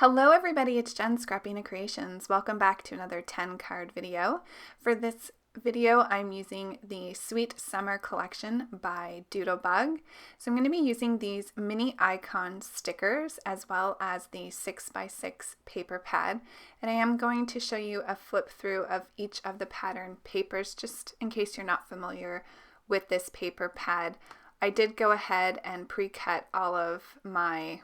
Hello everybody, it's Jen, Scrapbena Creations. Welcome back to another 10 card video. For this video, I'm using the Sweet Summer Collection by Doodlebug. So I'm going to be using these mini icon stickers as well as the 6x6 paper pad. And I am going to show you a flip through of each of the pattern papers just in case you're not familiar with this paper pad. I did go ahead and pre-cut all of my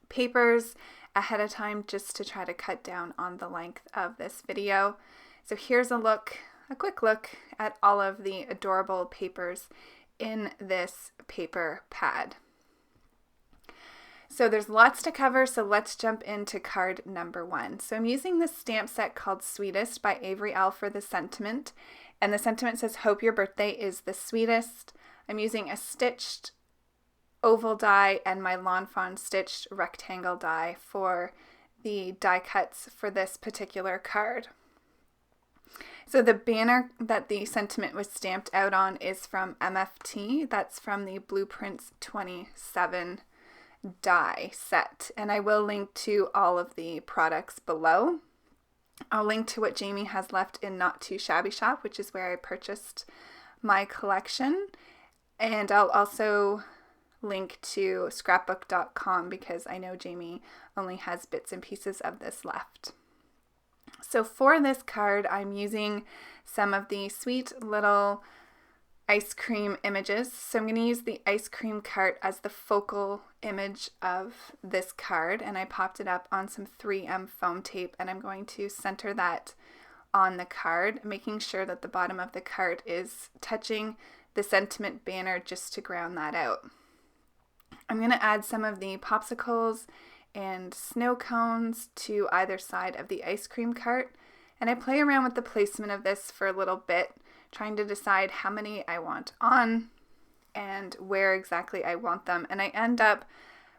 papers ahead of time just to try to cut down on the length of this video. So here's a quick look at all of the adorable papers in this paper pad. So there's lots to cover, so let's jump into card number 1. So I'm using this stamp set called Sweetest by Avery L for the sentiment, and the sentiment says, "Hope your birthday is the sweetest." I'm using a stitched oval die and my Lawn Fawn stitched rectangle die for the die cuts for this particular card. So the banner that the sentiment was stamped out on is from MFT. That's from the Blueprints 27 die set, and I will link to all of the products below. I'll link to what Jamie has left in Not Too Shabby Shop, which is where I purchased my collection, and I'll also link to scrapbook.com because I know Jamie only has bits and pieces of this left. So for this card, I'm using some of the sweet little ice cream images. So I'm going to use the ice cream cart as the focal image of this card, and I popped it up on some 3M foam tape, and I'm going to center that on the card, making sure that the bottom of the card is touching the sentiment banner just to ground that out. I'm going to add some of the popsicles and snow cones to either side of the ice cream cart, and I play around with the placement of this for a little bit, trying to decide how many I want on and where exactly I want them, and I end up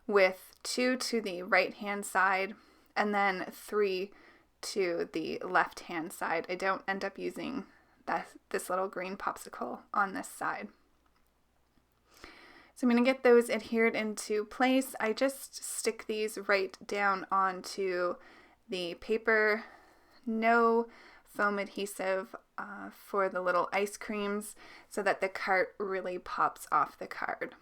with 2 to the right hand side and then 3 to the left hand side. I don't end up using this little green popsicle on this side. So I'm going to get those adhered into place. I just stick these right down onto the paper, no foam adhesive for the little ice creams so that the cart really pops off the card.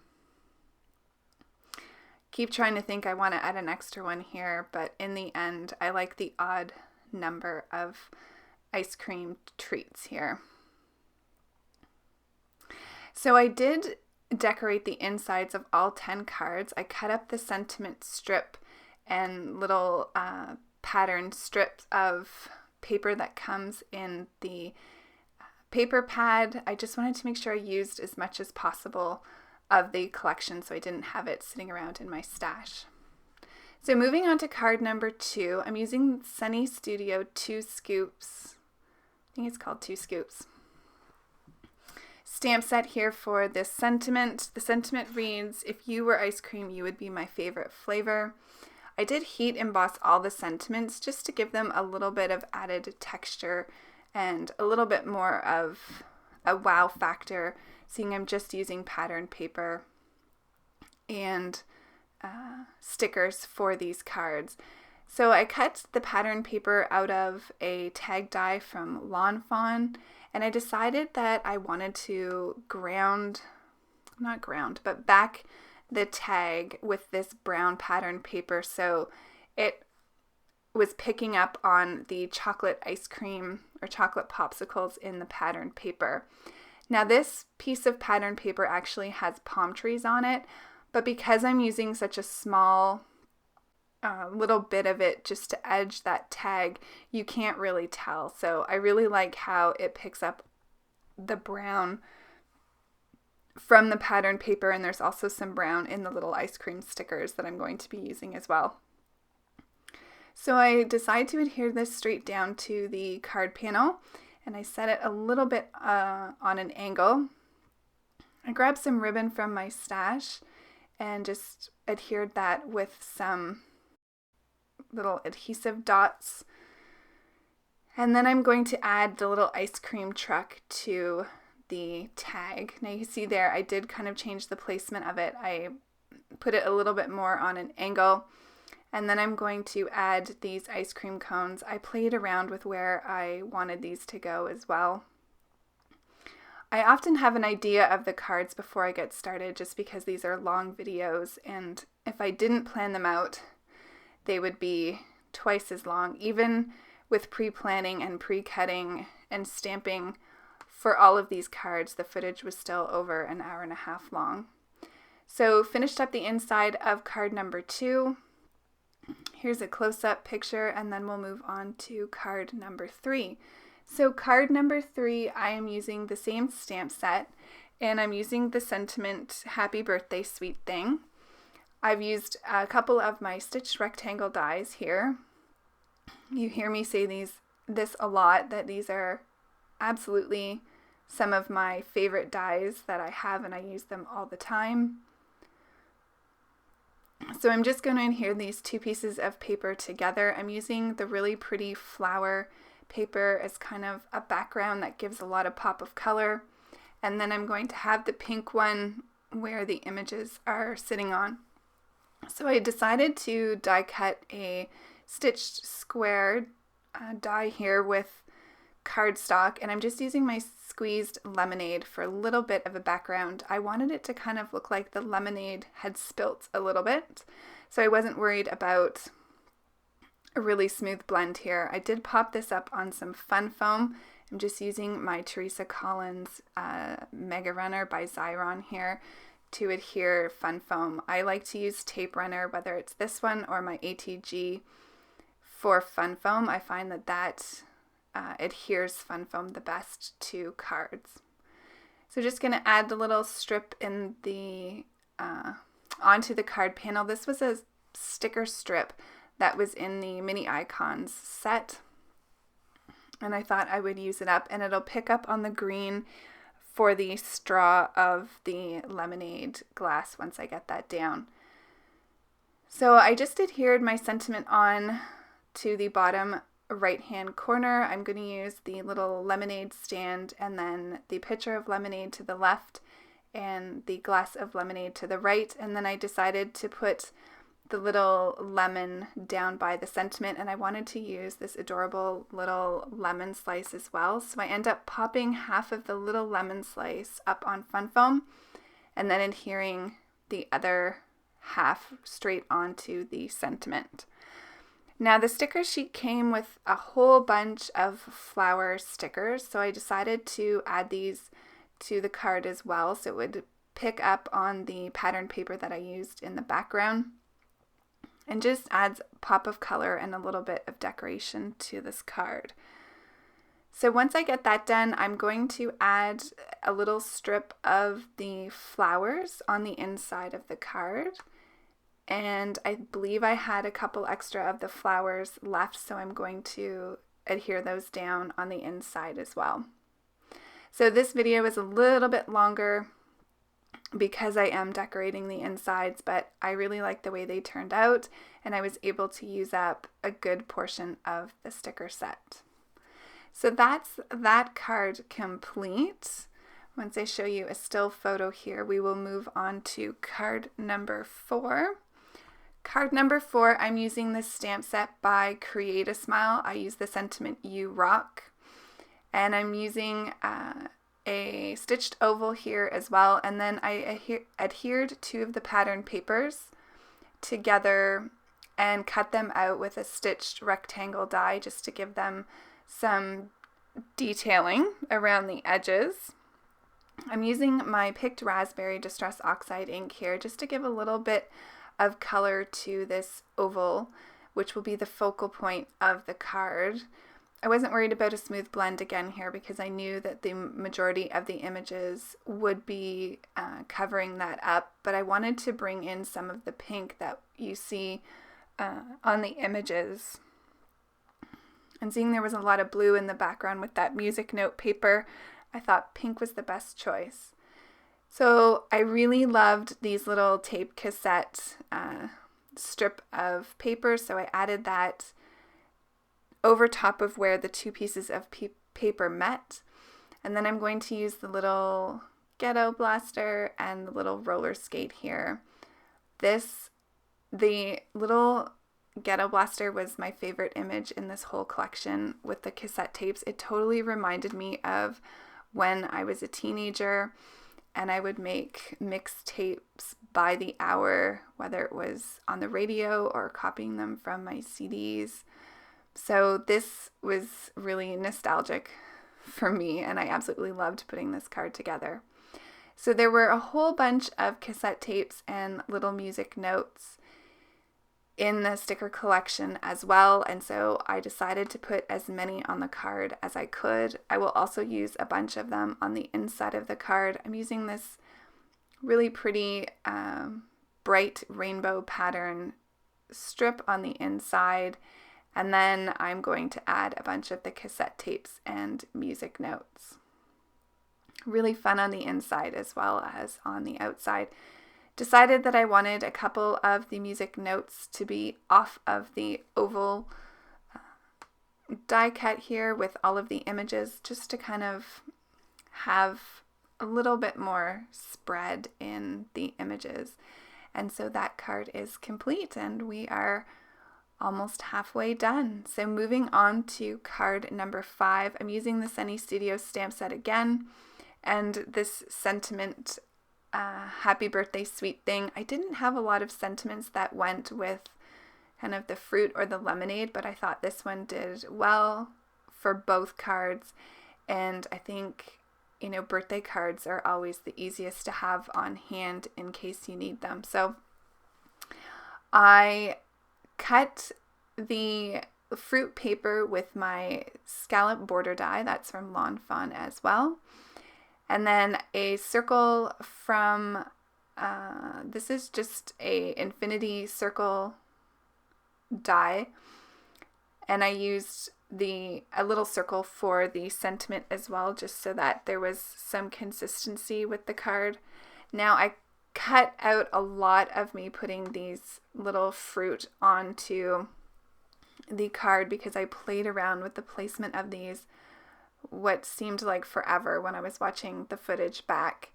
Keep trying to think I want to add an extra one here, but in the end I like the odd number of ice cream treats here. So I did decorate the insides of all 10 cards. I cut up the sentiment strip and little pattern strips of paper that comes in the paper pad. I just wanted to make sure I used as much as possible of the collection so I didn't have it sitting around in my stash. So moving on to card number 2, I'm using Sunny Studio 2 Scoops. I think it's called 2 Scoops. Stamp set here for this sentiment. The sentiment reads, "If you were ice cream, you would be my favorite flavor." I did heat emboss all the sentiments just to give them a little bit of added texture and a little bit more of a wow factor, seeing I'm just using pattern paper and stickers for these cards. So I cut the pattern paper out of a tag die from Lawn Fawn, and I decided that I wanted to back the tag with this brown pattern paper so it was picking up on the chocolate ice cream or chocolate popsicles in the pattern paper. Now this piece of pattern paper actually has palm trees on it, but because I'm using such a small little bit of it just to edge that tag, you can't really tell. So I really like how it picks up the brown from the pattern paper, and there's also some brown in the little ice cream stickers that I'm going to be using as well. So I decide to adhere this straight down to the card panel, and I set it a little bit on an angle. I grabbed some ribbon from my stash and just adhered that with some little adhesive dots, and then I'm going to add the little ice cream truck to the tag. Now you see there I did kind of change the placement of it. I put it a little bit more on an angle And then I'm going to add these ice cream cones. I played around with where I wanted these to go as well. I often have an idea of the cards before I get started just because these are long videos, and if I didn't plan them out, they would be twice as long. Even with pre-planning and pre-cutting and stamping for all of these cards, the footage was still over an hour and a half long. So finished up the inside of card number 2. Here's a close-up picture, and then we'll move on to card number 3. So card number 3, I am using the same stamp set, and I'm using the sentiment Happy Birthday Sweet Thing. I've used a couple of my stitched rectangle dies here. You hear me say this a lot, that these are absolutely some of my favorite dies that I have, and I use them all the time. So I'm just going to adhere these 2 pieces of paper together. I'm using the really pretty flower paper as kind of a background that gives a lot of pop of color. And then I'm going to have the pink one where the images are sitting on. So I decided to die cut a stitched square die here with cardstock, and I'm just using my squeezed lemonade for a little bit of a background. I wanted it to kind of look like the lemonade had spilt a little bit, so I wasn't worried about a really smooth blend here. I did pop this up on some fun foam. I'm just using my Teresa Collins Mega Runner by Xyron here to adhere fun foam. I like to use tape runner, whether it's this one or my ATG for fun foam. I find that adheres fun foam the best to cards. So just going to add the little strip in the onto the card panel. This was a sticker strip that was in the mini icons set, and I thought I would use it up, and it'll pick up on the green for the straw of the lemonade glass once I get that down. So I just adhered my sentiment on to the bottom right hand corner. I'm going to use the little lemonade stand and then the pitcher of lemonade to the left and the glass of lemonade to the right, and then I decided to put the little lemon down by the sentiment, and I wanted to use this adorable little lemon slice as well. So I end up popping half of the little lemon slice up on fun foam and then adhering the other half straight onto the sentiment. Now the sticker sheet came with a whole bunch of flower stickers, so I decided to add these to the card as well so it would pick up on the pattern paper that I used in the background, and just adds pop of color and a little bit of decoration to this card. So once I get that done, I'm going to add a little strip of the flowers on the inside of the card, and I believe I had a couple extra of the flowers left, so I'm going to adhere those down on the inside as well. So this video is a little bit longer because I am decorating the insides, but I really like the way they turned out, and I was able to use up a good portion of the sticker set. So that's that card complete. Once I show you a still photo here, we will move on to card number 4. Card number 4, I'm using this stamp set by Create a Smile. I use the sentiment You Rock, and I'm using a stitched oval here as well, and then I adhered 2 of the pattern papers together and cut them out with a stitched rectangle die just to give them some detailing around the edges. I'm using my picked raspberry Distress Oxide ink here just to give a little bit of color to this oval, which will be the focal point of the card. I wasn't worried about a smooth blend again here because I knew that the majority of the images would be covering that up, but I wanted to bring in some of the pink that you see on the images. And seeing there was a lot of blue in the background with that music note paper, I thought pink was the best choice. So I really loved these little tape cassette strip of paper, so I added that over top of where the 2 pieces of paper met. And then I'm going to use the little ghetto blaster and the little roller skate here. The little Ghetto Blaster was my favorite image in this whole collection with the cassette tapes. It totally reminded me of when I was a teenager and I would make mixtapes by the hour, whether it was on the radio or copying them from my CDs. So this was really nostalgic for me, and I absolutely loved putting this card together. So there were a whole bunch of cassette tapes and little music notes in the sticker collection as well, and so I decided to put as many on the card as I could. I will also use a bunch of them on the inside of the card. I'm using this really pretty bright rainbow pattern strip on the inside, and then I'm going to add a bunch of the cassette tapes and music notes. Really fun on the inside as well as on the outside. Decided that I wanted a couple of the music notes to be off of the oval die cut here with all of the images, just to kind of have a little bit more spread in the images. And so that card is complete and we are almost halfway done. So moving on to card number 5, I'm using the Sunny Studios stamp set again, and this sentiment happy birthday sweet thing. I didn't have a lot of sentiments that went with kind of the fruit or the lemonade, but I thought this one did well for both cards. And I think, you know, birthday cards are always the easiest to have on hand in case you need them. So I cut the fruit paper with my scallop border die. That's from Lawn Fawn as well. And then a circle from, this is just a infinity circle die. And I used a little circle for the sentiment as well, just so that there was some consistency with the card. Now I cut out a lot of me putting these little fruit onto the card because I played around with the placement of these what seemed like forever when I was watching the footage back.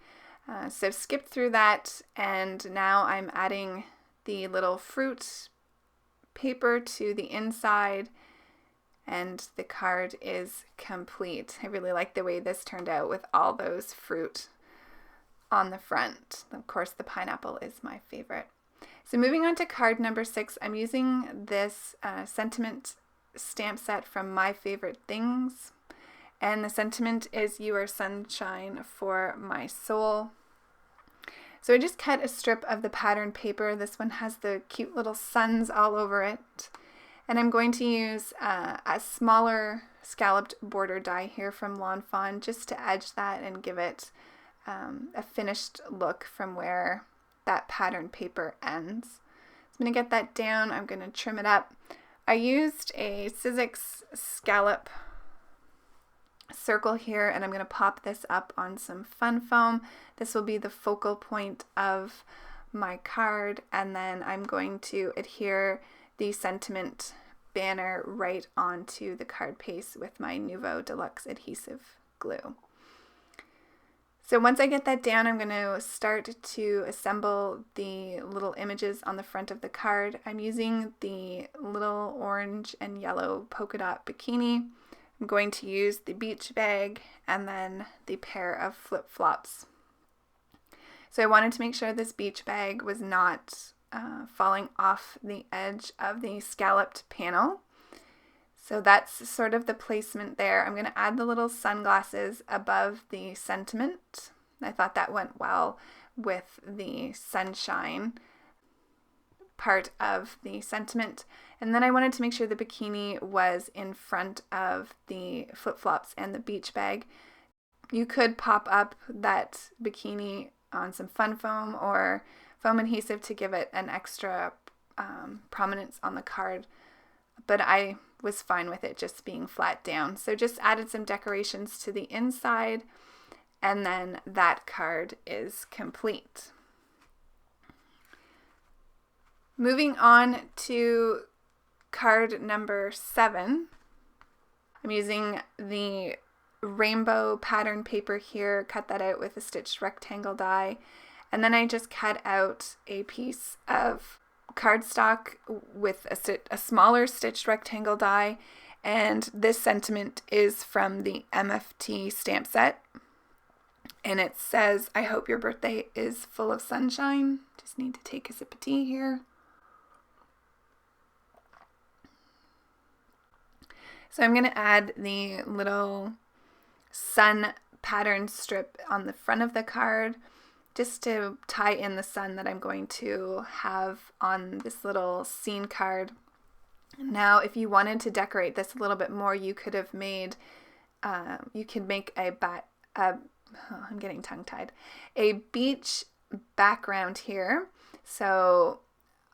So skipped through that, and now I'm adding the little fruit paper to the inside, and the card is complete. I really like the way this turned out with all those fruit on the front. Of course, the pineapple is my favorite. So moving on to card number 6, I'm using this sentiment stamp set from My Favorite Things. And the sentiment is "You are sunshine for my soul." So I just cut a strip of the pattern paper. This one has the cute little suns all over it. And I'm going to use a smaller scalloped border die here from Lawn Fawn just to edge that and give it a finished look from where that pattern paper ends. So I'm going to get that down. I'm going to trim it up. I used a Sizzix scallop circle here, and I'm going to pop this up on some fun foam. This will be the focal point of my card, and then I'm going to adhere the sentiment banner right onto the card paste with my Nuvo Deluxe adhesive glue. So once I get that down, I'm going to start to assemble the little images on the front of the card. I'm using the little orange and yellow polka dot bikini. I'm going to use the beach bag and then the pair of flip-flops. So I wanted to make sure this beach bag was not falling off the edge of the scalloped panel. So that's sort of the placement there. I'm going to add the little sunglasses above the sentiment. I thought that went well with the sunshine part of the sentiment. And then I wanted to make sure the bikini was in front of the flip-flops and the beach bag. You could pop up that bikini on some fun foam or foam adhesive to give it an extra prominence on the card, but I was fine with it just being flat down. So just added some decorations to the inside, and then that card is complete. Moving on to card number 7, I'm using the rainbow pattern paper here, cut that out with a stitched rectangle die, and then I just cut out a piece of cardstock with a smaller stitched rectangle die, and this sentiment is from the MFT stamp set, and it says, "I hope your birthday is full of sunshine." Just need to take a sip of tea here. So I'm going to add the little sun pattern strip on the front of the card just to tie in the sun that I'm going to have on this little scene card. Now, if you wanted to decorate this a little bit more, you could have made, you could make I'm getting tongue-tied, a beach background here. So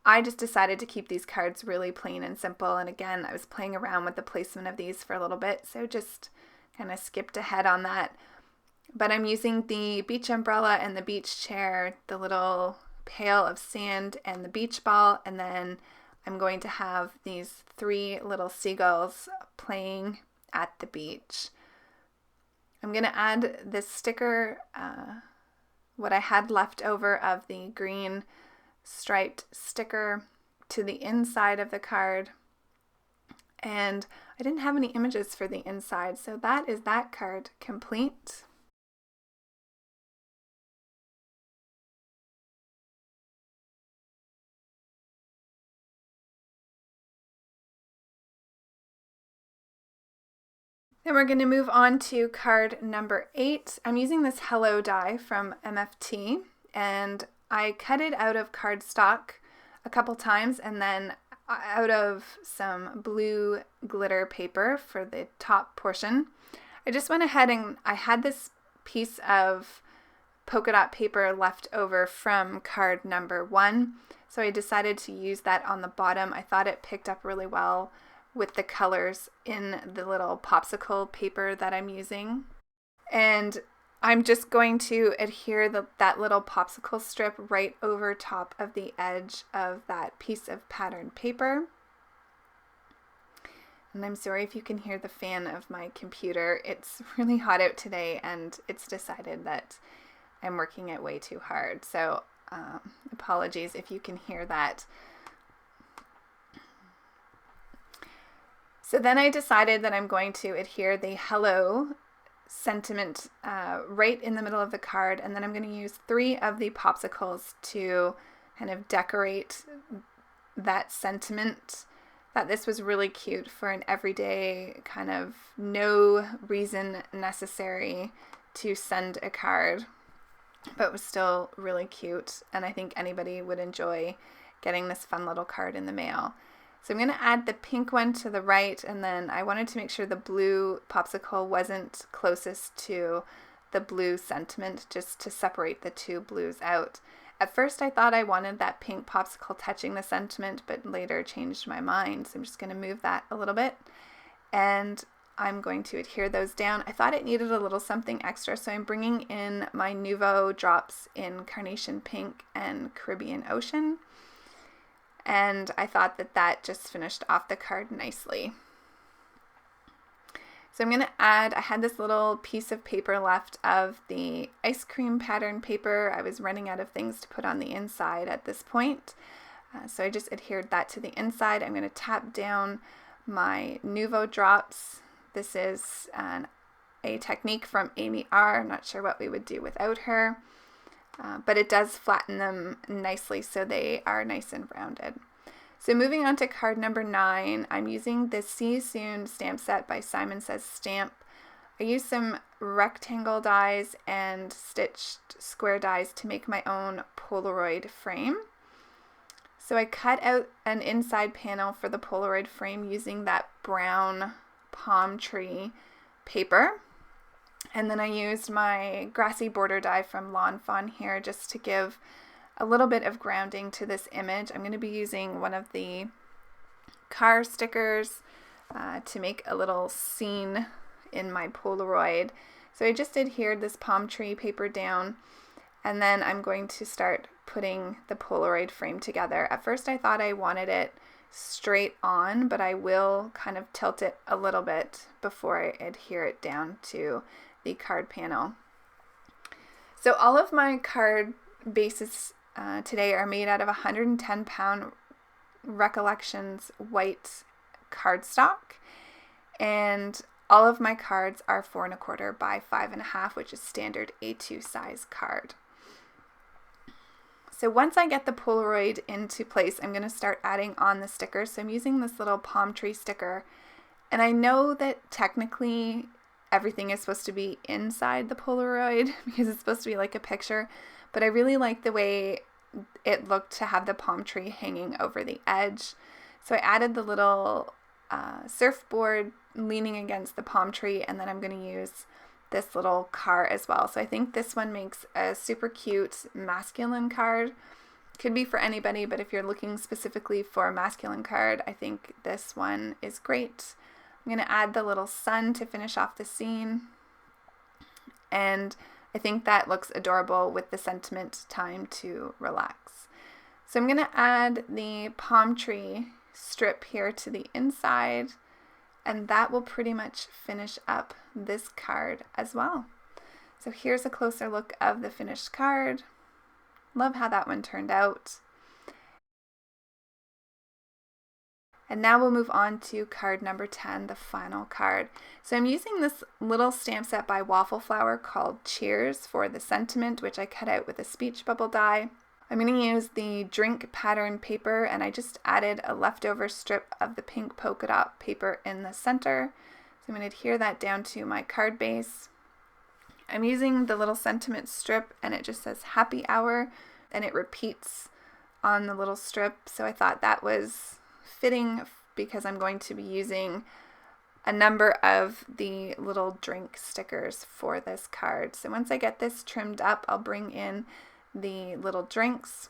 I just decided to keep these cards really plain and simple. And again, I was playing around with the placement of these for a little bit, so just kind of skipped ahead on that. But I'm using the beach umbrella and the beach chair, the little pail of sand and the beach ball, and then I'm going to have these 3 little seagulls playing at the beach. I'm going to add this sticker, what I had left over of the green striped sticker, to the inside of the card. And I didn't have any images for the inside, so that is that card complete. Then we're going to move on to card number 8. I'm using this Hello die from MFT, and I cut it out of cardstock a couple times and then out of some blue glitter paper for the top portion. I just went ahead and I had this piece of polka dot paper left over from card number 1, so I decided to use that on the bottom. I thought it picked up really well with the colors in the little popsicle paper that I'm using. And I'm just going to adhere that little popsicle strip right over top of the edge of that piece of patterned paper. And I'm sorry if you can hear the fan of my computer. It's really hot out today, and it's decided that I'm working it way too hard. So apologies if you can hear that. So then I decided that I'm going to adhere the hello sentiment right in the middle of the card, and then I'm going to use 3 of the popsicles to kind of decorate that sentiment. Thought this was really cute for an everyday kind of no reason necessary to send a card, but was still really cute, and I think anybody would enjoy getting this fun little card in the mail. So I'm going to add the pink one to the right, and then I wanted to make sure the blue popsicle wasn't closest to the blue sentiment, just to separate the 2 blues out. At first I thought I wanted that pink popsicle touching the sentiment, but later changed my mind. So I'm just going to move that a little bit, and I'm going to adhere those down. I thought it needed a little something extra, so I'm bringing in my Nuvo drops in Carnation Pink and Caribbean Ocean. And I thought that just finished off the card nicely. So I'm going to add, I had this little piece of paper left of the ice cream pattern paper. I was running out of things to put on the inside at this point. So I just adhered that to the inside. I'm going to tap down my Nuvo drops. This is a technique from Amy R. I'm not sure what we would do without her. But it does flatten them nicely so they are nice and rounded. So moving on to card number 9, I'm using the See You Soon stamp set by Simon Says Stamp. I used some rectangle dies and stitched square dies to make my own Polaroid frame. So I cut out an inside panel for the Polaroid frame using that brown palm tree paper. And then I used my Grassy border die from Fawn here just to give a little bit of grounding to this image. I'm going to be using one of the car stickers to make a little scene in my Polaroid. So I just adhered this palm tree paper down, and then I'm going to start putting the Polaroid frame together. At first I thought I wanted it straight on, but I will kind of tilt it a little bit before I adhere it down to the card panel. So all of my card bases today are made out of 110-pound Recollections white cardstock, and all of my cards are 4 1/4 by 5 1/2, which is standard A2 size card. So once I get the Polaroid into place, I'm going to start adding on the stickers. So I'm using this little palm tree sticker, and I know that technically everything is supposed to be inside the Polaroid because it's supposed to be like a picture, but I really like the way it looked to have the palm tree hanging over the edge. So I added the little surfboard leaning against the palm tree, and then I'm going to use this little car as well. So I think this one makes a super cute masculine card. Could be for anybody, but if you're looking specifically for a masculine card, I think this one is great. I'm going to add the little sun to finish off the scene, and I think that looks adorable with the sentiment time to relax. So I'm going to add the palm tree strip here to the inside, and that will pretty much finish up this card as well. So here's a closer look of the finished card. Love how that one turned out. And now we'll move on to card number 10, the final card. So I'm using this little stamp set by Waffle Flower called Cheers for the sentiment, which I cut out with a speech bubble die. I'm going to use the drink pattern paper, and I just added a leftover strip of the pink polka dot paper in the center. So I'm going to adhere that down to my card base. I'm using the little sentiment strip, and it just says happy hour, and it repeats on the little strip. So I thought that was fitting because I'm going to be using a number of the little drink stickers for this card. So once I get this trimmed up, I'll bring in the little drinks.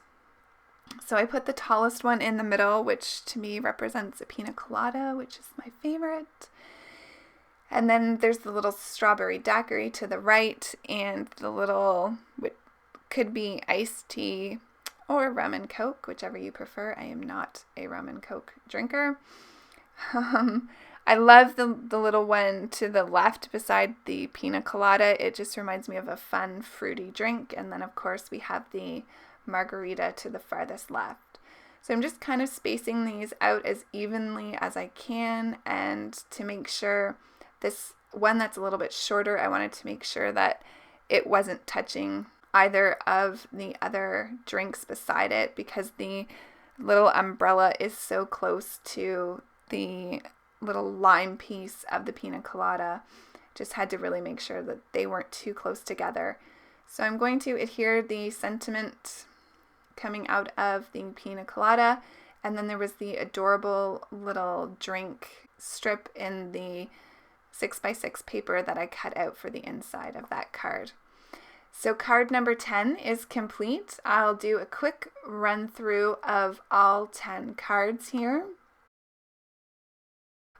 So I put the tallest one in the middle, which to me represents a pina colada, which is my favorite. And then there's the little strawberry daiquiri to the right, and the little, which could be iced tea or rum and coke, whichever you prefer. I am not a rum and coke drinker. I love the little one to the left beside the pina colada. It just reminds me of a fun fruity drink. And then of course we have the margarita to the farthest left. So I'm just kind of spacing these out as evenly as I can, and to make sure this one that's a little bit shorter, I wanted to make sure that it wasn't touching either of the other drinks beside it, because the little umbrella is so close to the little lime piece of the pina colada. Just had to really make sure that they weren't too close together. So I'm going to adhere the sentiment coming out of the pina colada, and then there was the adorable little drink strip in the 6x6 paper that I cut out for the inside of that card. So card number 10 is complete. I'll do a quick run through of all 10 cards here.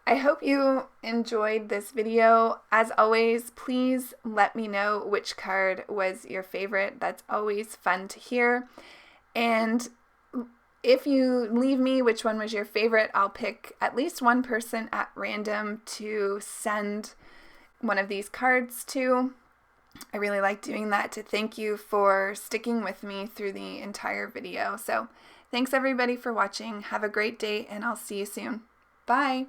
I hope you enjoyed this video. As always, please let me know which card was your favorite. That's always fun to hear. And if you leave me which one was your favorite, I'll pick at least one person at random to send one of these cards to. I really like doing that, to thank you for sticking with me through the entire video. So thanks everybody for watching. Have a great day, and I'll see you soon. Bye!